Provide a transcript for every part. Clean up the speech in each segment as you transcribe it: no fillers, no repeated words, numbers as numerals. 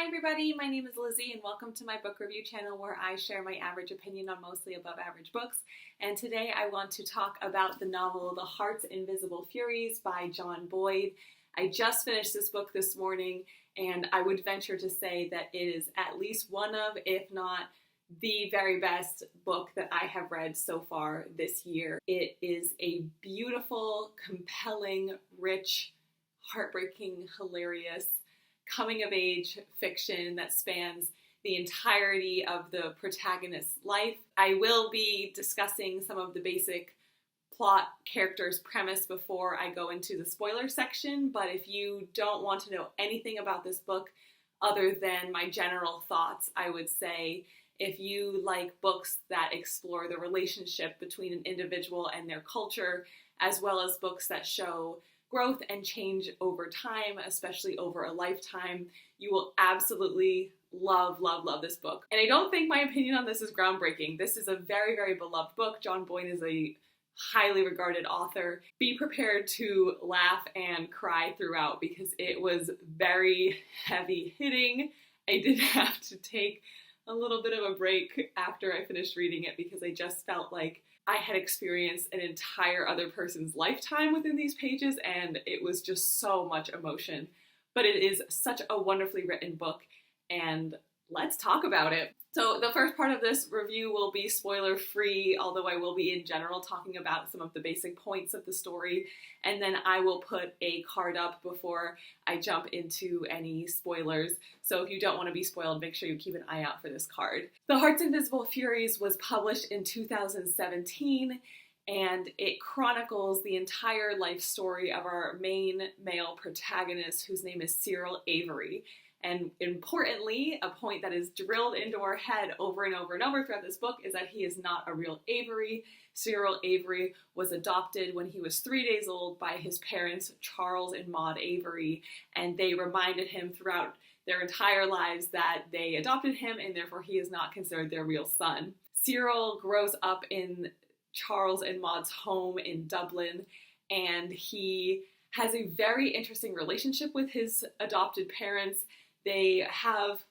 Hi everybody, my name is Lizzie and welcome to my book review channel where I share my average opinion on mostly above average books. And today I want to talk about the novel The Heart's Invisible Furies by John Boyd. I just finished this book this morning and I would venture to say that it is at least one of, if not the very best book that I have read so far this year. It is a beautiful, compelling, rich, heartbreaking, hilarious coming-of-age fiction that spans the entirety of the protagonist's life. I will be discussing some of the basic plot, characters, premise before I go into the spoiler section, but if you don't want to know anything about this book other than my general thoughts, I would say if you like books that explore the relationship between an individual and their culture, as well as books that show growth and change over time, especially over a lifetime, you will absolutely love this book. And I don't think my opinion on this is groundbreaking. This is a very, very beloved book. John Boyd is a highly regarded author. Be prepared to laugh and cry throughout because it was very heavy hitting. I did have to take a little bit of a break after I finished reading it because I just felt like I had experienced an entire other person's lifetime within these pages, and it was just so much emotion. But it is such a wonderfully written book, and let's talk about it. So the first part of this review will be spoiler-free, although I will be in general talking about some of the basic points of the story, and then I will put a card up before I jump into any spoilers. So if you don't want to be spoiled, make sure you keep an eye out for this card. The Heart's Invisible Furies was published in 2017, and it chronicles the entire life story of our main male protagonist, whose name is Cyril Avery. And importantly, a point that is drilled into our head over and over and over throughout this book is that he is not a real Avery. Cyril Avery was adopted when he was 3 days old by his parents, Charles and Maud Avery, and they reminded him throughout their entire lives that they adopted him and therefore he is not considered their real son. Cyril grows up in Charles and Maud's home in Dublin, and he has a very interesting relationship with his adopted parents. They have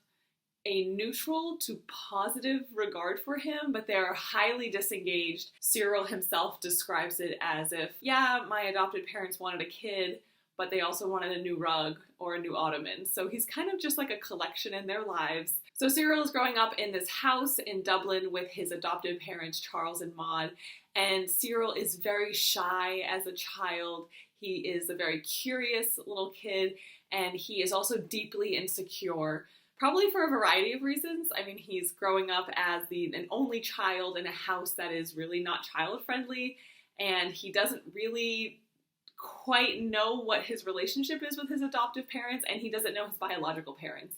a neutral to positive regard for him, but they're highly disengaged. Cyril himself describes it as if, yeah, my adopted parents wanted a kid, but they also wanted a new rug or a new ottoman. So he's kind of just like a collection in their lives. So Cyril is growing up in this house in Dublin with his adopted parents, Charles and Maud, and Cyril is very shy as a child. He is a very curious little kid, and he is also deeply insecure, probably for a variety of reasons. I mean, he's growing up as an only child in a house that is really not child-friendly, and he doesn't really quite know what his relationship is with his adoptive parents, and he doesn't know his biological parents.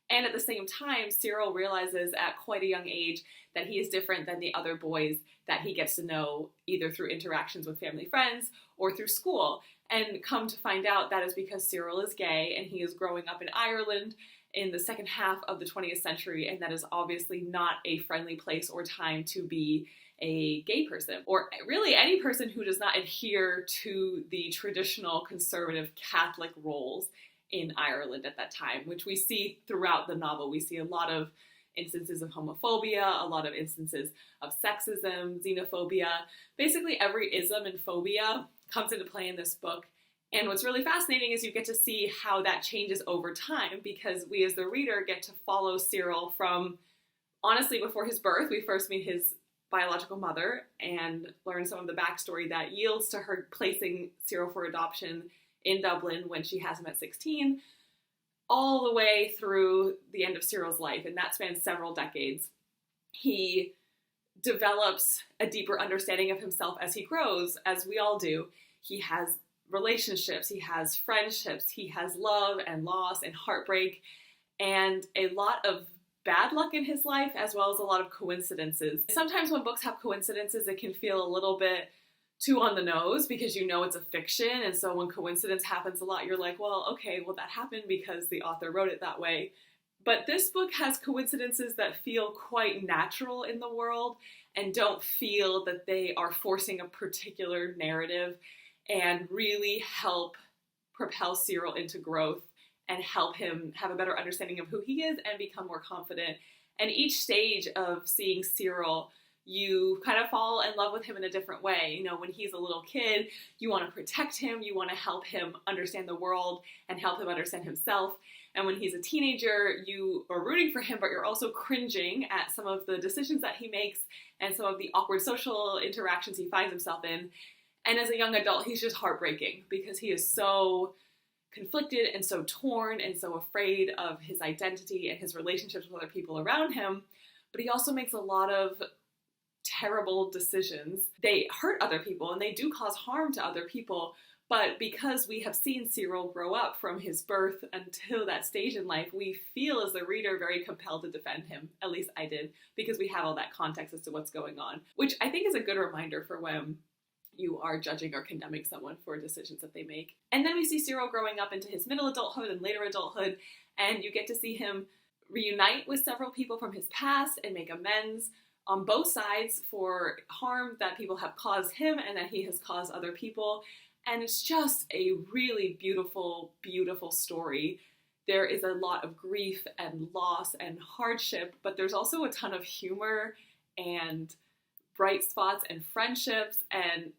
And at the same time, Cyril realizes at quite a young age that he is different than the other boys that he gets to know either through interactions with family friends or through school. And come to find out that is because Cyril is gay and he is growing up in Ireland in the second half of the 20th century, and that is obviously not a friendly place or time to be a gay person, or really any person who does not adhere to the traditional conservative Catholic roles in Ireland at that time, which we see throughout the novel. We see a lot of instances of homophobia, a lot of instances of sexism, xenophobia. Basically every ism and phobia comes into play in this book. And what's really fascinating is you get to see how that changes over time, because we as the reader get to follow Cyril from, honestly, before his birth. We first meet his biological mother and learn some of the backstory that yields to her placing Cyril for adoption in Dublin when she has him at 16, all the way through the end of Cyril's life, and that spans several decades. He develops a deeper understanding of himself as he grows, as we all do. He has relationships, he has friendships, he has love and loss and heartbreak, and a lot of bad luck in his life, as well as a lot of coincidences. Sometimes when books have coincidences, it can feel a little bit too on the nose because you know it's a fiction, and so when coincidence happens a lot, you're like, well, okay, well that happened because the author wrote it that way. But this book has coincidences that feel quite natural in the world and don't feel that they are forcing a particular narrative, and really help propel Cyril into growth and help him have a better understanding of who he is and become more confident. And each stage of seeing Cyril, you kind of fall in love with him in a different way. You know, when he's a little kid, you want to protect him, you want to help him understand the world and help him understand himself. And when he's a teenager, you are rooting for him, but you're also cringing at some of the decisions that he makes and some of the awkward social interactions he finds himself in. And as a young adult, he's just heartbreaking because he is so conflicted and so torn and so afraid of his identity and his relationships with other people around him. But he also makes a lot of terrible decisions. They hurt other people and they do cause harm to other people. But because we have seen Cyril grow up from his birth until that stage in life, we feel as the reader very compelled to defend him. At least I did, because we have all that context as to what's going on, which I think is a good reminder for when you are judging or condemning someone for decisions that they make. And then we see Cyril growing up into his middle adulthood and later adulthood, and you get to see him reunite with several people from his past and make amends on both sides for harm that people have caused him and that he has caused other people. And it's just a really beautiful, beautiful story. There is a lot of grief and loss and hardship, but there's also a ton of humor and bright spots and friendships and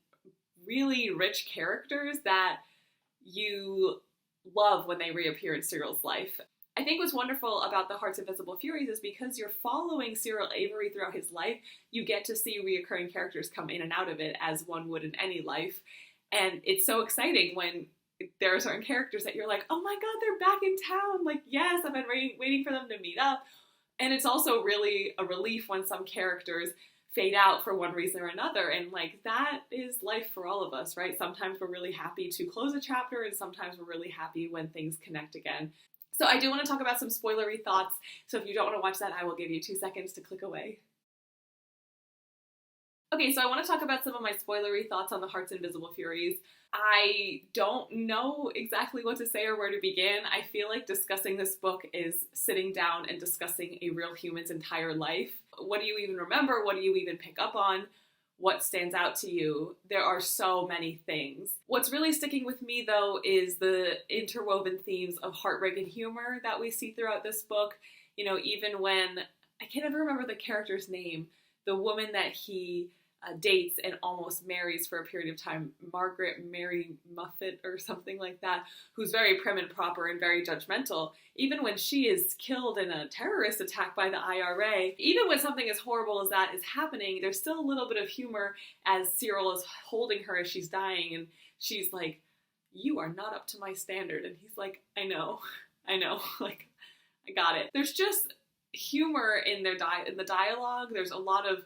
really rich characters that you love when they reappear in Cyril's life. I think what's wonderful about The Heart's Invisible Furies is because you're following Cyril Avery throughout his life, you get to see reoccurring characters come in and out of it as one would in any life. And it's so exciting when there are certain characters that you're like, oh my God, they're back in town. Like, yes, I've been waiting for them to meet up. And it's also really a relief when some characters fade out for one reason or another. And like, that is life for all of us, right? Sometimes we're really happy to close a chapter and sometimes we're really happy when things connect again. So I do want to talk about some spoilery thoughts. So if you don't want to watch that, I will give you 2 seconds to click away. Okay, so I want to talk about some of my spoilery thoughts on The Heart's Invisible Furies. I don't know exactly what to say or where to begin. I feel like discussing this book is sitting down and discussing a real human's entire life. What do you even remember? What do you even pick up on? What stands out to you? There are so many things. What's really sticking with me, though, is the interwoven themes of heartbreak and humor that we see throughout this book. You know, even when, I can't ever remember the character's name, the woman that he dates and almost marries for a period of time, Margaret Mary Muffet or something like that, who's very prim and proper and very judgmental. Even when she is killed in a terrorist attack by the IRA, even when something as horrible as that is happening, there's still a little bit of humor as Cyril is holding her as she's dying, and she's like, you are not up to my standard. And he's like, I know, like, I got it. There's just humor in the dialogue. There's a lot of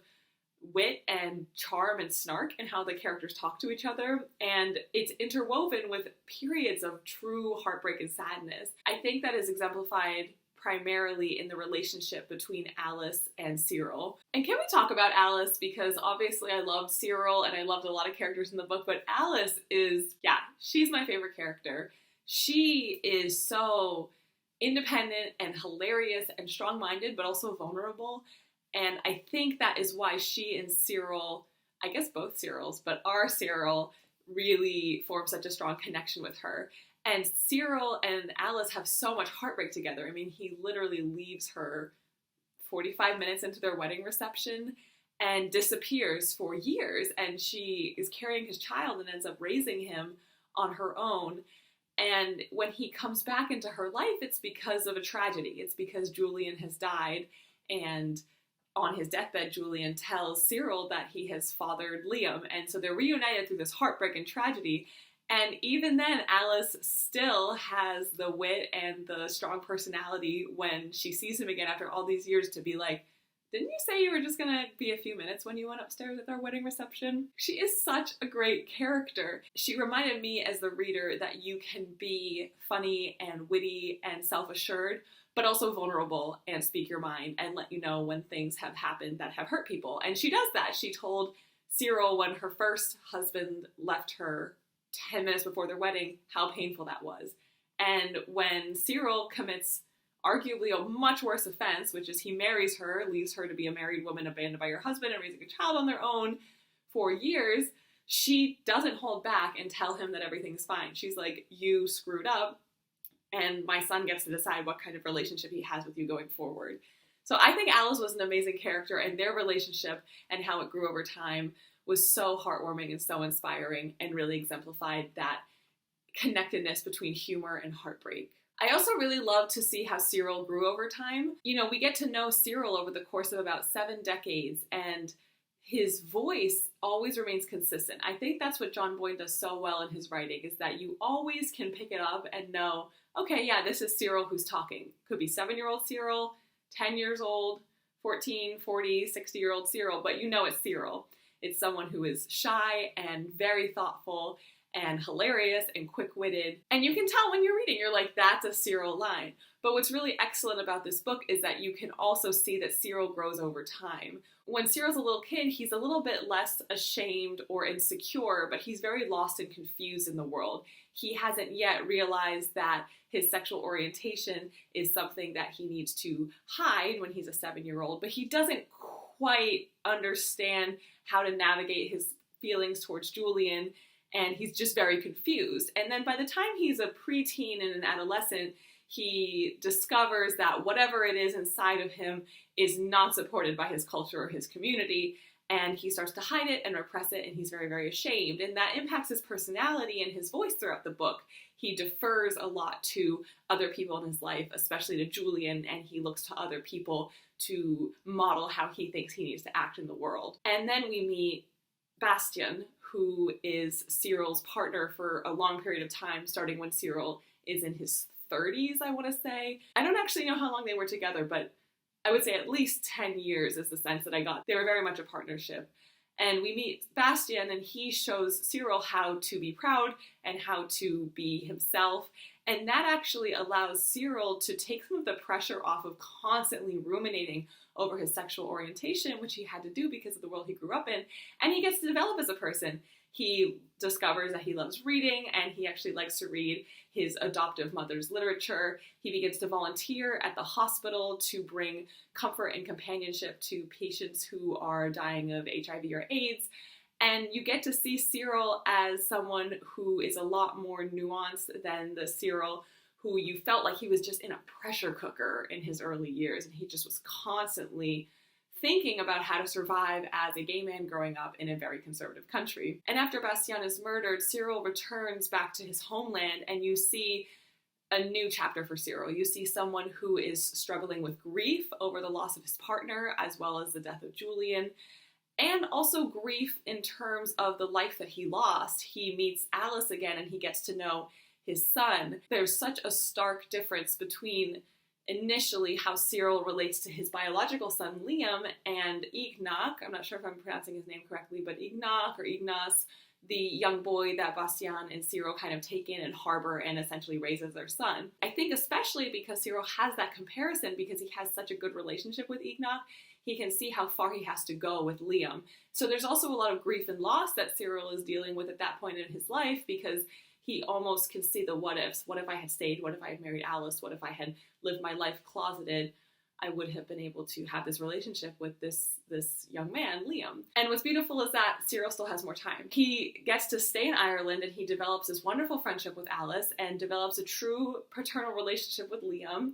wit and charm and snark in how the characters talk to each other, and it's interwoven with periods of true heartbreak and sadness. I think that is exemplified primarily in the relationship between Alice and Cyril. And can we talk about Alice? Because obviously I loved Cyril and I loved a lot of characters in the book, but Alice is, she's my favorite character. She is so independent and hilarious and strong-minded, but also vulnerable. And I think that is why she and Cyril, I guess both Cyrils, but our Cyril really form such a strong connection with her. And Cyril and Alice have so much heartbreak together. I mean, he literally leaves her 45 minutes into their wedding reception and disappears for years. And she is carrying his child and ends up raising him on her own. And when he comes back into her life, it's because of a tragedy. It's because Julian has died, and on his deathbed, Julian tells Cyril that he has fathered Liam. And so they're reunited through this heartbreak and tragedy. And even then, Alice still has the wit and the strong personality when she sees him again after all these years to be like, didn't you say you were just going to be a few minutes when you went upstairs at our wedding reception? She is such a great character. She reminded me as the reader that you can be funny and witty and self-assured, but also vulnerable and speak your mind and let you know when things have happened that have hurt people. And she does that. She told Cyril when her first husband left her 10 minutes before their wedding how painful that was. And when Cyril commits arguably a much worse offense, which is he marries her, leaves her to be a married woman abandoned by her husband and raising a child on their own for years, she doesn't hold back and tell him that everything's fine. She's like, you screwed up, and my son gets to decide what kind of relationship he has with you going forward. So I think Alice was an amazing character, and their relationship and how it grew over time was so heartwarming and so inspiring, and really exemplified that connectedness between humor and heartbreak. I also really love to see how Cyril grew over time. You know, we get to know Cyril over the course of about 7 decades, and his voice always remains consistent. I think that's what John Boyne does so well in his writing, is that you always can pick it up and know, okay, yeah, this is Cyril who's talking. Could be 7-year-old Cyril, 10 years old, 14, 40, 60-year-old Cyril, but you know it's Cyril. It's someone who is shy and very thoughtful and hilarious and quick-witted. And you can tell when you're reading, you're like, that's a Cyril line. But what's really excellent about this book is that you can also see that Cyril grows over time. When Cyril's a little kid, he's a little bit less ashamed or insecure, but he's very lost and confused in the world. He hasn't yet realized that his sexual orientation is something that he needs to hide when he's a 7-year-old, but he doesn't quite understand how to navigate his feelings towards Julian, and he's just very confused. And then by the time he's a preteen and an adolescent, he discovers that whatever it is inside of him is not supported by his culture or his community, and he starts to hide it and repress it, and he's very, very ashamed. And that impacts his personality and his voice throughout the book. He defers a lot to other people in his life, especially to Julian, and he looks to other people to model how he thinks he needs to act in the world. And then we meet Bastien, who is Cyril's partner for a long period of time, starting when Cyril is in his 30s, I want to say. I don't actually know how long they were together, but I would say at least 10 years is the sense that I got. They were very much a partnership. And we meet Bastien, and he shows Cyril how to be proud and how to be himself. And that actually allows Cyril to take some of the pressure off of constantly ruminating over his sexual orientation, which he had to do because of the world he grew up in. And he gets to develop as a person. He discovers that he loves reading, and he actually likes to read his adoptive mother's literature. He begins to volunteer at the hospital to bring comfort and companionship to patients who are dying of HIV or AIDS. And you get to see Cyril as someone who is a lot more nuanced than the Cyril who you felt like he was just in a pressure cooker in his early years, and he just was constantly thinking about how to survive as a gay man growing up in a very conservative country. And after Bastien is murdered, Cyril returns back to his homeland, and you see a new chapter for Cyril. You see someone who is struggling with grief over the loss of his partner, as well as the death of Julian, and also grief in terms of the life that he lost. He meets Alice again, and he gets to know his son. There's such a stark difference between initially how Cyril relates to his biological son Liam and Ignac. I'm not sure if I'm pronouncing his name correctly, but Ignac or Ignace, the young boy that Bastien and Cyril kind of take in and harbor and essentially raise as their son. I think especially because Cyril has that comparison, because he has such a good relationship with Ignac, he can see how far he has to go with Liam. So there's also a lot of grief and loss that Cyril is dealing with at that point in his life, because he almost can see the what ifs. What if I had stayed? What if I had married Alice? What if I had lived my life closeted? I would have been able to have this relationship with this young man, Liam. And what's beautiful is that Cyril still has more time. He gets to stay in Ireland, and he develops this wonderful friendship with Alice and develops a true paternal relationship with Liam.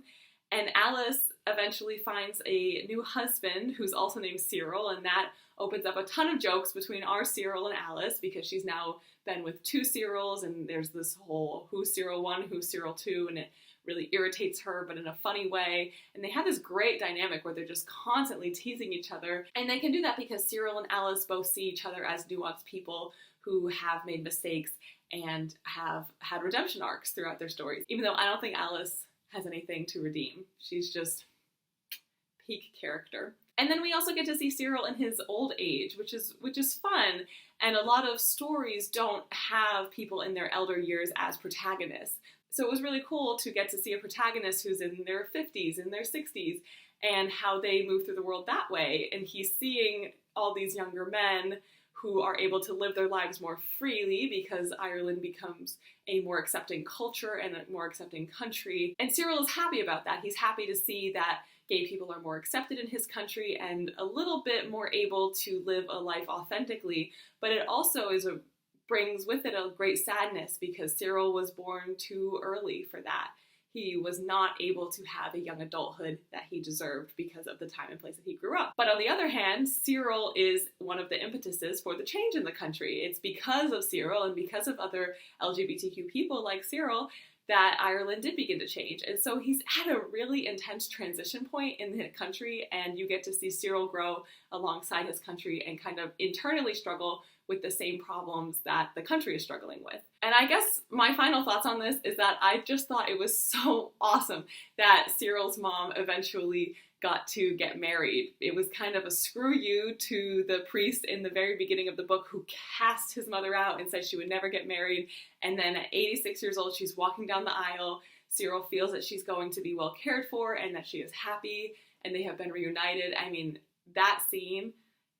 And Alice eventually finds a new husband who's also named Cyril, and that opens up a ton of jokes between our Cyril and Alice, because she's now been with 2 Cyrils, and there's this whole who's Cyril 1, who's Cyril 2, and it really irritates her, but in a funny way. And they have this great dynamic where they're just constantly teasing each other. And they can do that because Cyril and Alice both see each other as nuanced people who have made mistakes and have had redemption arcs throughout their stories. Even though I don't think Alice has anything to redeem. She's just peak character. And then we also get to see Cyril in his old age, which is fun. And a lot of stories don't have people in their elder years as protagonists. So it was really cool to get to see a protagonist who's in their 50s, in their 60s, and how they move through the world that way. And he's seeing all these younger men who are able to live their lives more freely because Ireland becomes a more accepting culture and a more accepting country. And Cyril is happy about that. He's happy to see that gay people are more accepted in his country and a little bit more able to live a life authentically. But it also brings with it a great sadness, because Cyril was born too early for that. he was not able to have a young adulthood that he deserved because of the time and place that he grew up. But on the other hand, Cyril is one of the impetuses for the change in the country. It's because of Cyril and because of other LGBTQ people like Cyril that Ireland did begin to change. And so he's at a really intense transition point in the country, and you get to see Cyril grow alongside his country and kind of internally struggle with the same problems that the country is struggling with. And I guess my final thoughts on this is that I just thought it was so awesome that Cyril's mom eventually got to get married. It was kind of a screw you to the priest in the very beginning of the book who cast his mother out and said she would never get married. And then at 86 years old, she's walking down the aisle. Cyril feels that she's going to be well cared for and that she is happy and they have been reunited. I mean, that scene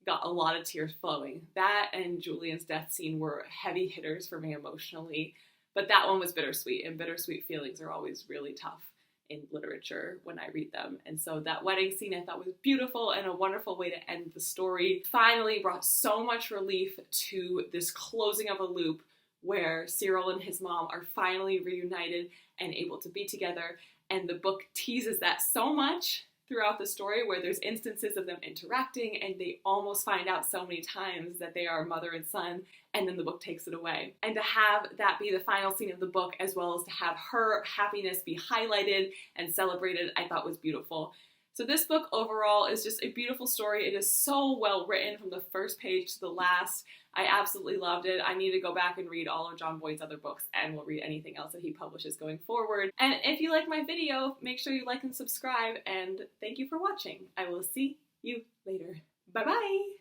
got a lot of tears flowing. That and Julian's death scene were heavy hitters for me emotionally, but that one was bittersweet, and bittersweet feelings are always really tough in literature when I read them. And so that wedding scene I thought was beautiful and a wonderful way to end the story. Finally brought so much relief to this closing of a loop where Cyril and his mom are finally reunited and able to be together. And the book teases that so much throughout the story, where there's instances of them interacting and they almost find out so many times that they are mother and son, and then the book takes it away. And to have that be the final scene of the book, as well as to have her happiness be highlighted and celebrated, I thought was beautiful. So this book overall is just a beautiful story. It is so well written from the first page to the last. I absolutely loved it. I need to go back and read all of John Boyd's other books, and will read anything else that he publishes going forward. And if you like my video, make sure you like and subscribe, and thank you for watching. I will see you later. Bye-bye!